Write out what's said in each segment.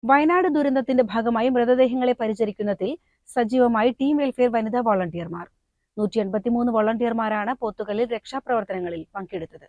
വയനാട് ദുരന്തത്തിന്റെ ഭാഗമായി മൃതദേഹങ്ങളെ പരിചരിക്കുന്നതിൽ സജീവമായി ടീം വെൽഫെയർ വനിതാ വോളണ്ടിയർമാർ. 183 വോളണ്ടിയർമാരാണ് പോത്തുകല്ലിൽ രക്ഷാപ്രവർത്തനങ്ങളിൽ പങ്കെടുത്തത്.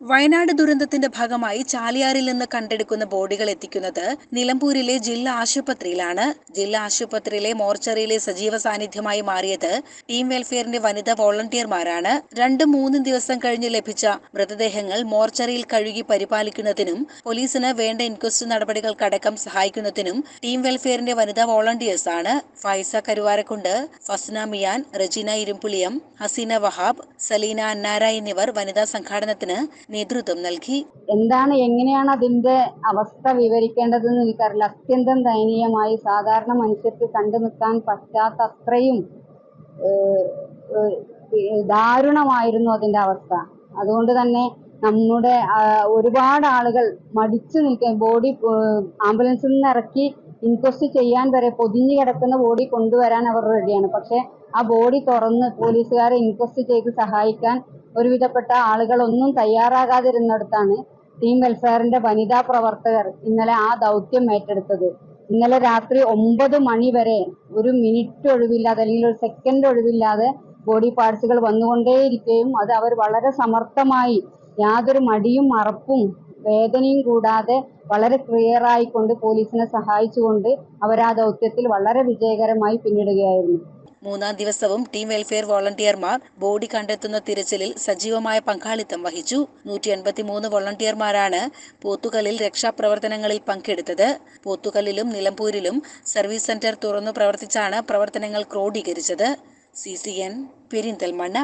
വയനാട് ദുരന്തത്തിന്റെ ഭാഗമായി ചാലിയാറിൽ നിന്ന് കണ്ടെടുക്കുന്ന ബോഡികൾ എത്തിക്കുന്നത് നിലമ്പൂരിലെ ജില്ലാ ആശുപത്രിയിലാണ്. ജില്ലാ ആശുപത്രിയിലെ മോർച്ചറിയിലെ സജീവ സാന്നിധ്യമായി മാറിയത് ടീം വെൽഫെയറിന്റെ വനിതാ വോളണ്ടിയർമാരാണ്. 2-3 ദിവസം കഴിഞ്ഞ് ലഭിച്ച മൃതദേഹങ്ങൾ മോർച്ചറിയിൽ കഴുകി പരിപാലിക്കുന്നതിനും പോലീസിന് വേണ്ട ഇൻക്വസ്റ്റ് നടപടികൾക്കടക്കം സഹായിക്കുന്നതിനും ടീം വെൽഫെയറിന്റെ വനിതാ വോളണ്ടിയേഴ്സാണ്. ഫൈസ കരുവാരക്കുണ്ട്, ഫസ്ന മിയാൻ, റെജിന ഇരുമ്പുളിയം, ഹസീന വഹാബ്, സലീന അന്നാര എന്നിവർ വനിതാ സംഘാടനത്തിന് നേതൃത്വം നൽകി. എങ്ങനെയാണ് അതിന്റെ അവസ്ഥ വിവരിക്കേണ്ടതെന്ന് എനിക്കറിയില്ല. അത്യന്തം ദയനീയമായി സാധാരണ മനുഷ്യർക്ക് കണ്ടു നിൽക്കാൻ പറ്റാത്ത അത്രയും ദാരുണമായിരുന്നു അതിന്റെ അവസ്ഥ. അതുകൊണ്ട് തന്നെ നമ്മുടെ ഒരുപാട് ആളുകൾ മടിച്ചു നിൽക്കാൻ, ബോഡി ആംബുലൻസിൽ നിന്ന് ഇറക്കി ഇൻക്വസ്റ്റ് ചെയ്യാൻ വരെ പൊതിഞ്ഞു കിടക്കുന്ന ബോഡി കൊണ്ടുവരാൻ അവർ റെഡിയാണ്. പക്ഷെ ആ ബോഡി തുറന്ന് പോലീസുകാരെ ഇൻക്വസ്റ്റ് ചെയ്ത് സഹായിക്കാൻ ഒരുവിധപ്പെട്ട ആളുകളൊന്നും തയ്യാറാകാതിരുന്നിടത്താണ് ടീം വെൽഫെയറിന്റെ വനിതാ പ്രവർത്തകർ ഇന്നലെ ആ ദൗത്യം ഏറ്റെടുത്തത്. ഇന്നലെ രാത്രി 9 മണി വരെ ഒരു മിനിറ്റ് ഒഴിവില്ലാതെ അല്ലെങ്കിൽ ഒരു സെക്കൻഡ് ഒഴിവില്ലാതെ ബോഡി പാർട്സുകൾ വന്നുകൊണ്ടേയിരിക്കുകയും അത് അവർ വളരെ സമർത്ഥമായി, യാതൊരു മടിയും മറപ്പും വേദനയും കൂടാതെ വളരെ ക്ലിയർ ആയിക്കൊണ്ട് പോലീസിനെ സഹായിച്ചുകൊണ്ട് അവർ ആ ദൗത്യത്തിൽ വളരെ വിജയകരമായി പിന്നിടുകയായിരുന്നു. 3-ാം ദിവസവും ടീം വെൽഫെയർ വോളണ്ടിയർമാർ ബോഡി കണ്ടെത്തുന്ന തിരച്ചിലിൽ സജീവമായ പങ്കാളിത്തം വഹിച്ചു. 183 വോളണ്ടിയർമാരാണ് പോത്തുകല്ലിൽ രക്ഷാപ്രവർത്തനങ്ങളിൽ പങ്കെടുത്തത്. പോത്തുകല്ലിലും നിലമ്പൂരിലും സർവീസ് സെന്റർ തുറന്നു പ്രവർത്തിച്ചാണ് പ്രവർത്തനങ്ങൾ ക്രോഡീകരിച്ചത്. CCN പെരിന്തൽമണ്ണ.